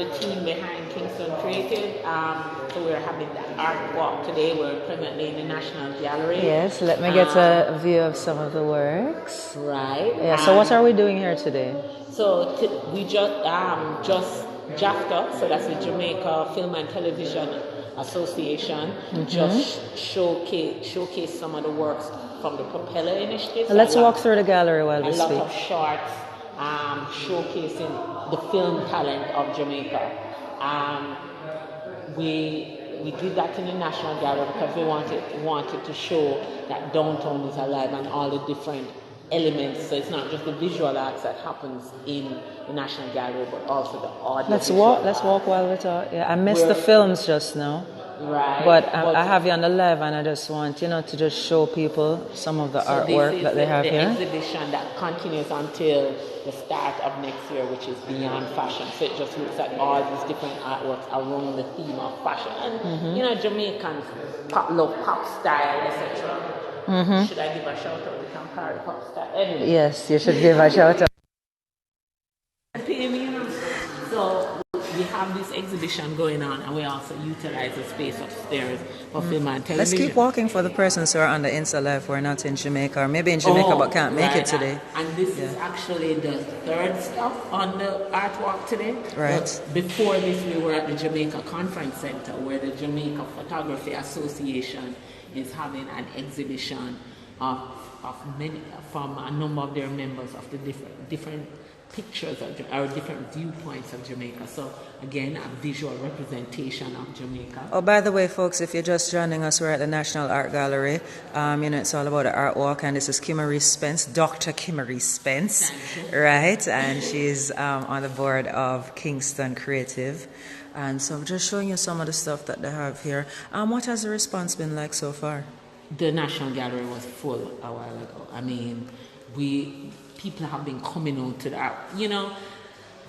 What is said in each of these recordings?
the team behind Kingston Creative. So we're having the art walk today. We're presently in the National Gallery. Yes, let me get a view of some of the works. Right. Yeah. So what are we doing here today? So we just JAFTA, so that's the Jamaica Film and Television Association, just showcase some of the works from the Propeller Initiative. Let's walk through the gallery while we speak. A lot of shorts showcasing the film talent of Jamaica. We did that in the National Gallery because we wanted to show that downtown is alive and all the different elements. So it's not just the visual arts that happens in the National Gallery, but also the audio. Let's walk while we talk. Yeah, I missed the films just now. Right. But I have you on the live, and I just want to just show people some of the artwork that they have here. This is the exhibition that continues until the start of next year, which is Beyond Fashion. So it just looks at all these different artworks around the theme of fashion. And Jamaicans love pop style, etc. Should I give a shout out? We can party pop style. Anyway. Yes, you should give a shout out. So we have this exhibition going on, and we also utilize the space upstairs for film and television. Let's keep walking for the persons who are on the Insta Live who are not in Jamaica, or maybe in Jamaica but can't make it today. And this is actually the third stop on the art walk today. Right. But before this, we were at the Jamaica Conference Center, where the Jamaica Photography Association is having an exhibition of many from a number of their members of the different pictures or different viewpoints of Jamaica. So again, a visual representation of Jamaica. Oh, by the way, folks, if you're just joining us, we're at the National Art Gallery. It's all about the art walk, and this is Kim Marie Spence, Dr. Kim Marie Spence, right? And she's on the board of Kingston Creative. And so I'm just showing you some of the stuff that they have here. What has the response been like so far? The National Gallery was full a while ago. I mean, people have been coming out to that.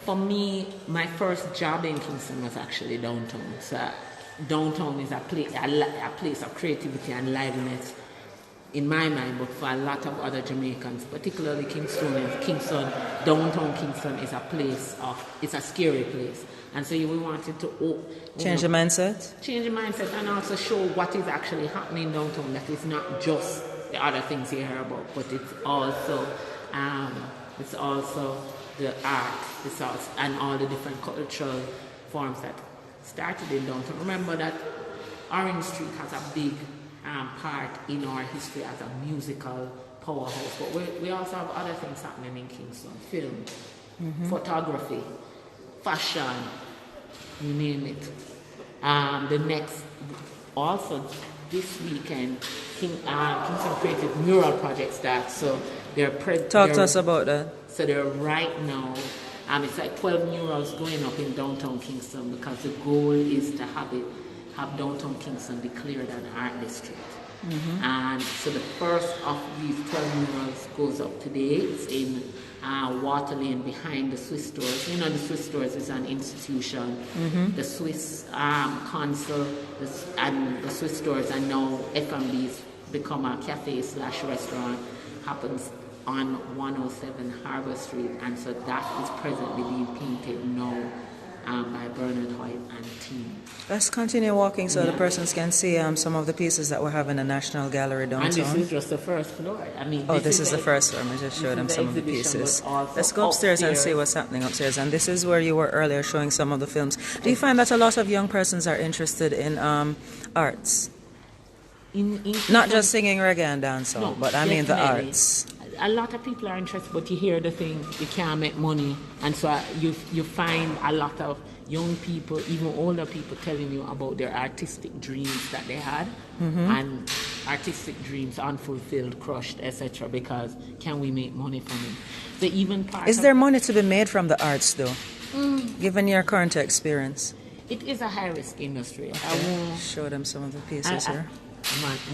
For me, my first job in Kingston was actually downtown. So downtown is a place of creativity and liveliness in my mind, but for a lot of other Jamaicans, particularly Kingston, downtown Kingston is a place it's a scary place. And so we wanted to change the mindset? Change the mindset and also show what is actually happening downtown, that it's not just the other things you hear about, but it's also the art, and all the different cultural forms that started in downtown. Remember that Orange Street has a big part in our history as a musical powerhouse, but we also have other things happening in Kingston: film, photography, fashion, you name it. This weekend, Kingston Creative mural project starts. So talk to us about that. So they're right now. It's like 12 murals going up in downtown Kingston, because the goal is to have downtown Kingston declared an art district. And so the first of these 12 murals goes up today. It's in Water Lane behind the Swiss stores. The Swiss stores is an institution. The Swiss Council and the Swiss stores, and now F&B's become a cafe/restaurant, happens on 107 Harbour Street, and so that is presently being painted now by Bernard Hoyt and team. Let's continue walking so the persons can see some of the pieces that we have in the National Gallery downtown. And this is just the first floor. This is the first floor. Let me just show them some of the pieces. Let's go upstairs and see what's happening upstairs. And this is where you were earlier showing some of the films. Do you find that a lot of young persons are interested in arts? Not just singing reggae and dancehall, but I mean the arts. A lot of people are interested, but you hear the thing, you can't make money, and so you find a lot of young people, even older people, telling you about their artistic dreams that they had, and artistic dreams unfulfilled, crushed, etc. Because can we make money from it? So even is there money to be made from the arts, though? Given your current experience, it is a high-risk industry. Okay. I will show them some of the pieces here.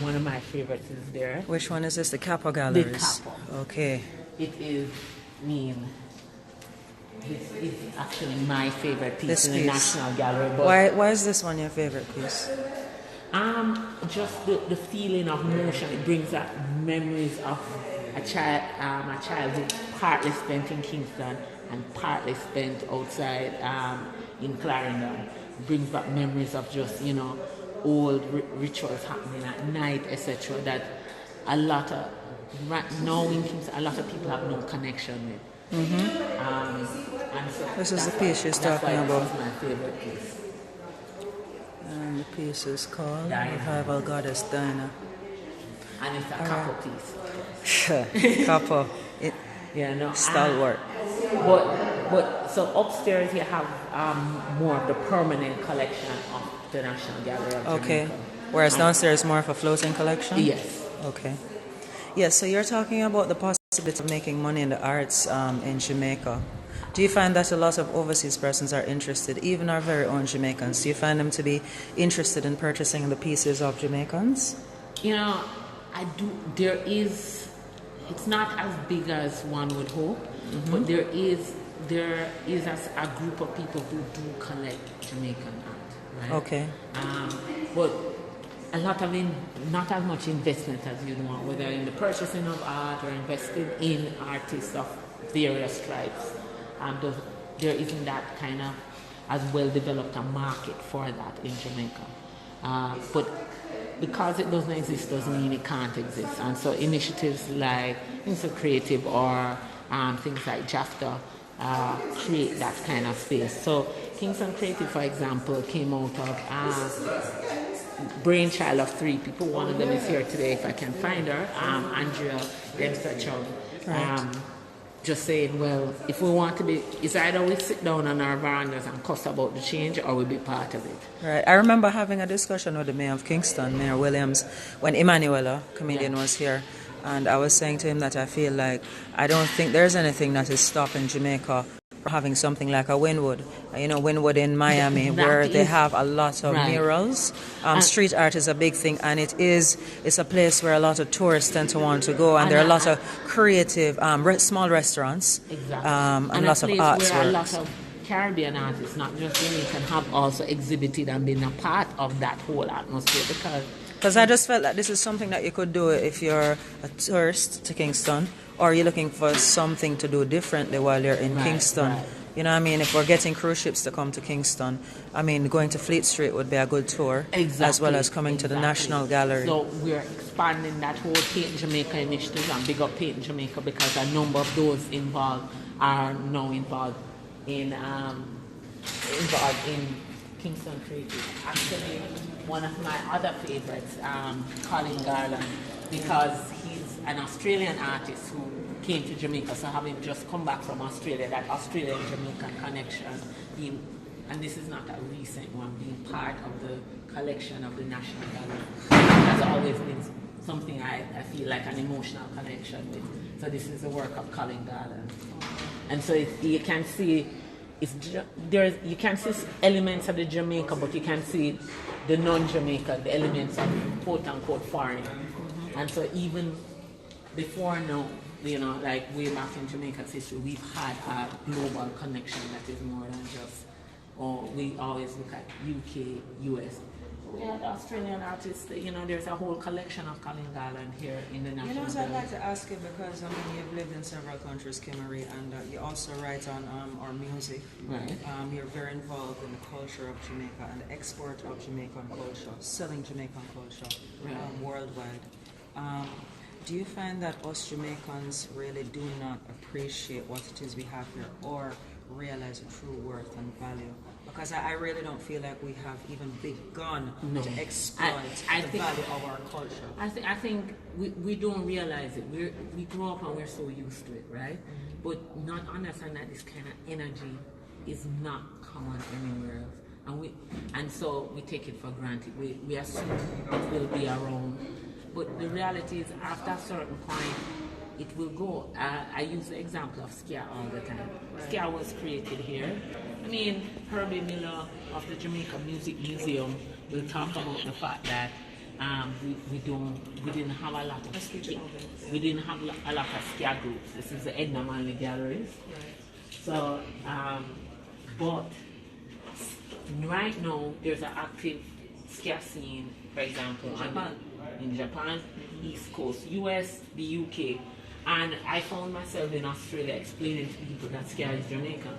One of my favorites is there. Which one is this? The Capo Galleries? The Capo. Okay. It is this is actually my favorite piece in the National Gallery. But why is this one your favorite piece? Just the feeling of motion. It brings back memories of a childhood partly spent in Kingston and partly spent outside in Clarendon. Brings back memories of just, old rituals happening at night, etc. That a lot of, right now in Kingston, a lot of people have no connection with. And so This is the piece she's talking about. That's my favorite piece. And the piece is called Dinah. Revival Goddess Dinah. And it's a couple piece. Couple. Stalwart. But so upstairs you have more of the permanent collection of the National Gallery of Jamaica. Okay. Whereas downstairs more of a floating collection? Yes. Okay. Yes, so you're talking about the possibility of making money in the arts in Jamaica. Do you find that a lot of overseas persons are interested, even our very own Jamaicans? Do you find them to be interested in purchasing the pieces of Jamaicans? I do. It's not as big as one would hope, but there is a group of people who do collect Jamaican art, right? Okay. But a lot of not as much investment as you'd want, whether in the purchasing of art or invested in artists of various stripes. There isn't that kind of as well developed a market for that in Jamaica. But because it doesn't exist doesn't mean it can't exist. And so initiatives like Kingston Creative or things like JAFTA create that kind of space. So Kingston Creative, for example, came out of brainchild of 3 people. One of them is here today, if I can find her, Andrea Dempster-Chung. Just saying, well, if we want to be, it's either we sit down on our verandas and cuss about the change or we be part of it. Right. I remember having a discussion with the mayor of Kingston, Mayor Williams, when Emanuela, comedian, was here. And I was saying to him that I feel like I don't think there's anything that is stopping Jamaica from having something like a Wynwood. Wynwood in Miami, where they have a lot of murals. Street art is a big thing, and it's a place where a lot of tourists tend to want to go, and there are a lot of creative small restaurants, and lots of arts. Where a lot of Caribbean artists, not just Jamaican, have also exhibited and been a part of that whole atmosphere. Because I just felt that this is something that you could do if you're a tourist to Kingston, or you're looking for something to do differently while you're in Kingston. Right. You know what I mean? If we're getting cruise ships to come to Kingston, going to Fleet Street would be a good tour, as well as coming to the National Gallery. So we're expanding that whole Paint Jamaica initiative and big up Paint Jamaica, because a number of those involved are now involved in Kingston Creative. Actually, one of my other favorites, Colin Garland, because he's an Australian artist who came to Jamaica, so having just come back from Australia, that Australian-Jamaican connection, and this is not a recent one, being part of the collection of the National Gallery has always been something I feel like an emotional connection with. So this is the work of Colin Garland. And so you can see you can see elements of the Jamaica, but you can see the non-Jamaica, the elements of quote-unquote foreign. And so even before now, like way back in Jamaica's history, we've had a global connection that is more than just, we always look at UK, US. We had Australian artists, there's a whole collection of Colin Garland here in the National Gallery. I'd like to ask you, because you've lived in several countries, Kim Marie, and you also write on our music. Right. You're very involved in the culture of Jamaica and the export of Jamaican culture, selling Jamaican culture worldwide. Do you find that us Jamaicans really do not appreciate what it is we have here, or realize the true worth and value? Because I really don't feel like we have even begun to exploit the value of our culture. I think we don't realize it. We grow up and we're so used to it, right? But not understand that this kind of energy is not common anywhere else. And so we take it for granted. We assume it will be around. But the reality is, after a certain point, it will go. I use the example of Skia all the time. Skia was created here. Herbie Miller of the Jamaica Music Museum will talk about the fact that we didn't have a lot of Skia groups. This is the Edna Manley Galleries. So, but right now there's an active Skia scene, for example, in Japan, East Coast, US, the UK. And I found myself in Australia explaining to people that Skia is Jamaican.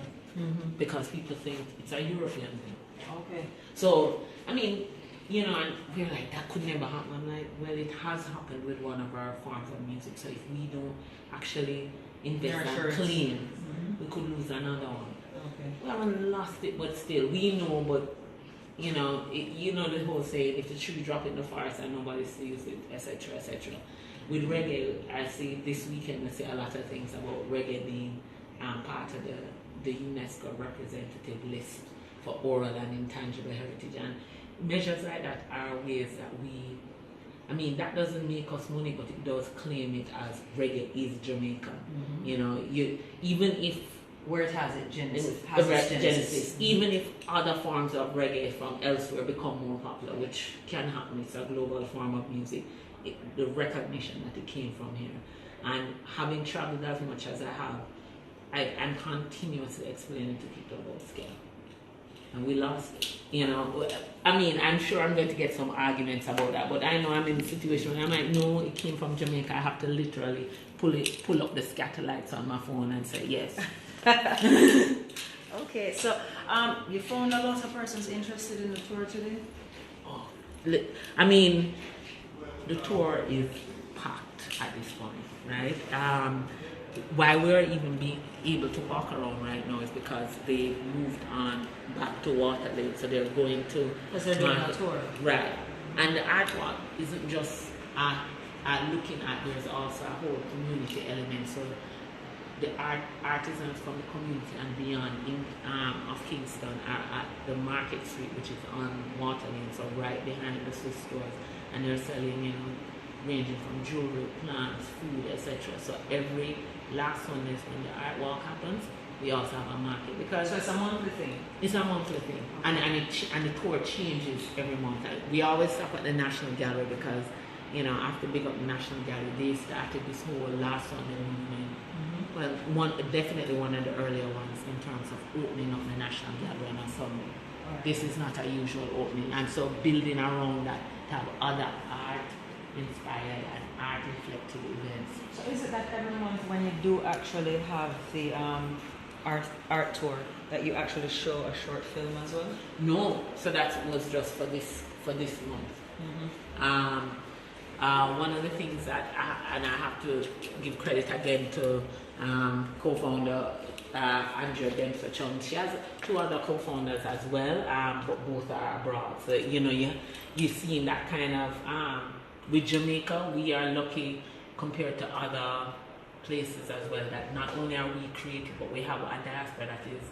because people think it's a European thing. Okay. So, I mean, you know, and we're like, that could never happen. I'm like, well, it has happened with one of our forms of music. So if we don't actually invest and clean, we could lose another one. Okay. We haven't lost it, but still, we know, but you know, you know the whole saying, if the tree drop in the forest and nobody sees it, etc., etc. With reggae, I see this weekend, I see a lot of things about reggae being part of the UNESCO representative list for oral and intangible heritage. And measures like that are ways that we, I mean, that doesn't make us money, but it does claim it as reggae is Jamaican. You know, even if where it has it, Genesis. Genesis. Even if other forms of reggae from elsewhere become more popular, which can happen, it's a global form of music, the recognition that it came from here. And having traveled as much as I have, I'm continuously explaining to people about scale. And we lost it. You know, I mean, I'm sure I'm going to get some arguments about that, but I know I'm in a situation where I might know it came from Jamaica. I have to literally pull up the scatter lights on my phone and say yes. Okay, so you found a lot of persons interested in the tour today? Oh, I mean, the tour is packed at this point, right? Why we're even being able to walk around right now is because they moved on back to Waterloo, so they're going to because they're doing a tour, right? And the art walk isn't just looking at. There's also a whole community element. So the artisans from the community and beyond of Kingston are at the Market Street, which is on Waterloo, so right behind the Swiss stores, and they're selling, you know, ranging from jewelry, plants, food, etc. So every last Sundays when the art walk happens, we also have a market, because so it's a monthly thing. It's a monthly thing, and the tour changes every month. We always stop at the National Gallery because, you know, after Big Up the National Gallery, they started this whole last Sunday movement. Well, definitely one of the earlier ones in terms of opening up the National Gallery on a Sunday. Right. This is not a usual opening, and so building around that to have other art-inspired and art-reflective events. So is it that every month when you do actually have the art tour that you actually show a short film as well? No, so that was just for this month. One of the things that I have to give credit again to co-founder Andrea Dempster-Chung. She has two other co-founders as well, but both are abroad. So, you know, you see that kind of, with Jamaica, we are lucky compared to other places as well, that not only are we creative, but we have a diaspora that is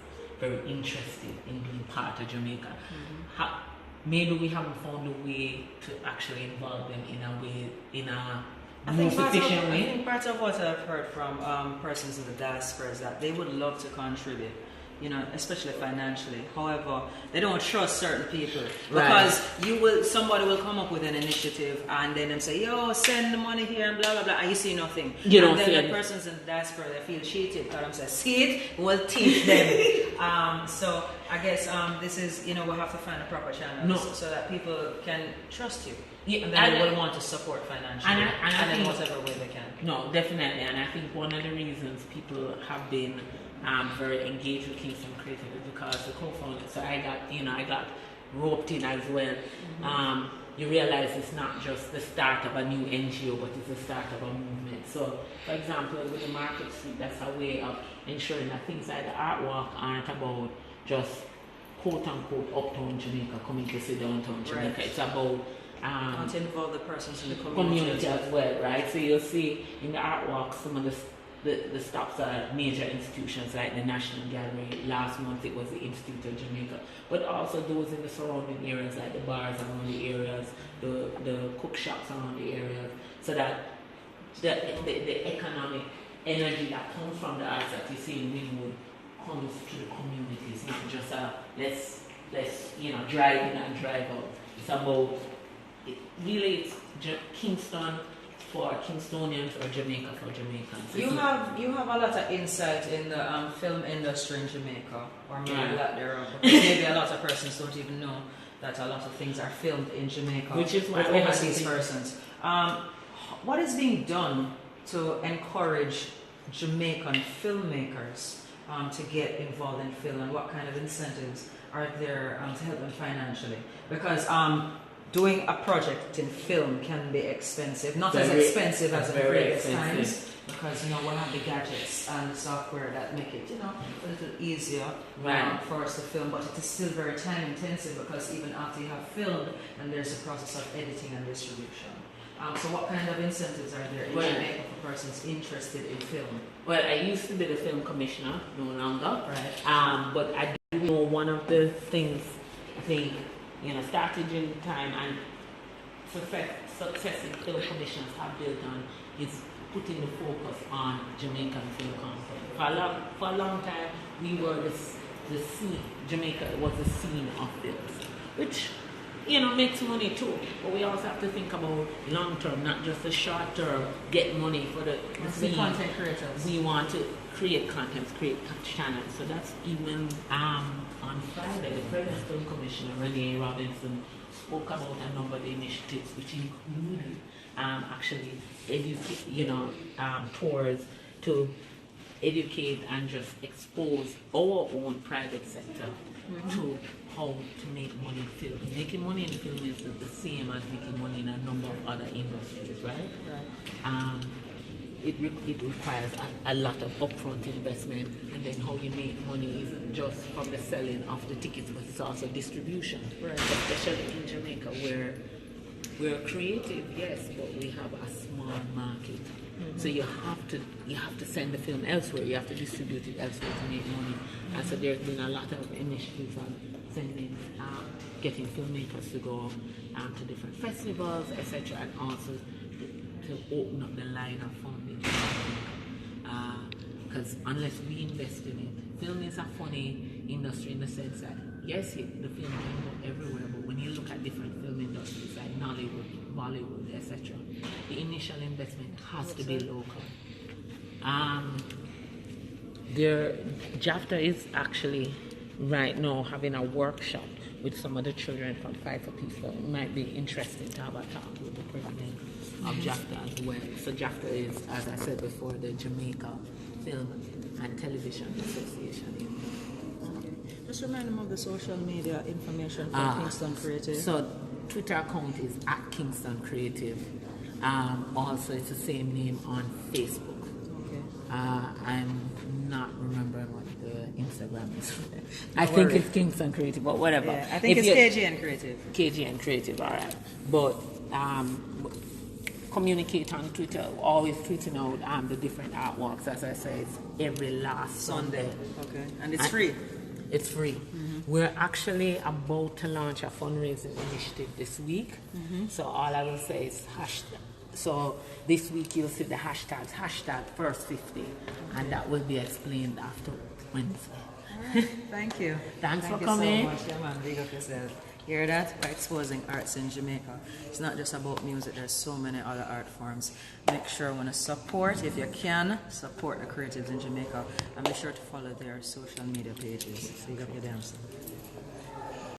very interested in being part of Jamaica. Maybe we haven't found a way to actually involve them in a way, in a more efficient way. I think part of what I've heard from persons in the diaspora is that they would love to contribute, you know, especially financially. However, they don't trust certain people, because somebody will come up with an initiative and then say, "Yo, send the money here," and blah blah blah, and you see nothing. You don't see the persons in the diaspora, they feel cheated because I'm saying, "See it, we'll teach them." So I guess this is, you know, we'll have to find a proper channel so that people can trust you. Yeah, and then they will want to support financially, and in whatever way they can. No, definitely, and I think one of the reasons people have been very engaged with Kingston Creative is because the co-founder. So I got roped in as well. You realize it's not just the start of a new NGO, but it's the start of a movement. So, for example, with the Market Street, that's a way of ensuring that things like the art walk aren't about just quote-unquote uptown Jamaica coming to see downtown Jamaica. Right. It's about to involve the persons in the community as well, right? So you'll see in the art walk some of the stops are major institutions like the National Gallery. Last month it was the Institute of Jamaica, but also those in the surrounding areas like the bars around the areas, the cook shops around the areas, so that the economic energy that comes from the arts that you see in Wynwood comes to the communities, not just let's drive in and drive out. It's about it's Kingston for Kingstonians or Jamaica for Jamaicans. You have a lot of insight in the film industry in Jamaica, or maybe that there, because maybe a lot of persons don't even know that a lot of things are filmed in Jamaica, which is why overseas persons. What is being done to encourage Jamaican filmmakers to get involved in film, and what kind of incentives are there to help them financially? Because doing a project in film can be expensive, not as expensive as in previous times, because we have the gadgets and the software that make it a little easier for us to film, but it is still very time intensive, because even after you have filmed, and there's a process of editing and distribution. So what kind of incentives are there in Jamaica for persons interested in film? Well, I used to be the film commissioner, no longer. Right. But I do know one of the things they started during the time and successive film commissioners have built on is putting the focus on Jamaican film content. For a long time, we were the scene. Jamaica was the scene of films, which makes money too. But we also have to think about long term, not just the short term. Get money for the scene. Content creators. We want to create content, create channels. So that's even on Friday, the President Film Commissioner Renee Robinson spoke about a number of the initiatives, which included actually tours to educate and just expose our own private sector to how to make money in film. Making money in film is the same as making money in a number of other industries, right? It requires a lot of upfront investment, and then how you make money isn't just from the selling of the tickets, but it's also distribution. Right. Especially in Jamaica, where we're creative, yes, but we have a small market. So you have to send the film elsewhere. You have to distribute it elsewhere to make money. And so there's been a lot of initiatives on sending, getting filmmakers to go to different festivals, etc., and also to open up the line of funding. Because unless we invest in it, film is a funny industry in the sense that yes, the film can go everywhere, but when you look at different film industries like Nollywood, Bollywood, etc., the initial investment has to be local. JAFTA is actually right now having a workshop with some of the children from Fight for Peace. So it might be interesting to have a talk with the president of JAFTA as well. So JAFTA is, as I said before, the Jamaica Film and Television Association. Just remind them of the social media information for Kingston Creative. So Twitter account is at Kingston Creative. Also, it's the same name on Facebook. Okay. I'm not remembering what the Instagram is. I think it's Kingston Creative, but whatever. Yeah, I think it's KGN Creative. KGN Creative, all right. But communicate on Twitter, always tweeting out the different artworks. As I say, it's every last Sunday. Okay, and it's free. It's free. Mm-hmm. We're actually about to launch a fundraising initiative this week. Mm-hmm. So all I will say is hashtag. So this week you'll see the hashtags, hashtag first 50, and that will be explained after Wednesday. All right. Thank you. Thanks for coming. Thank you so much. Yeah, man. Big up yourself. Hear that? By exposing arts in Jamaica. It's not just about music, there's so many other art forms. Make sure when you support, if you can, support the creatives in Jamaica, and be sure to follow their social media pages. Big up your damn self.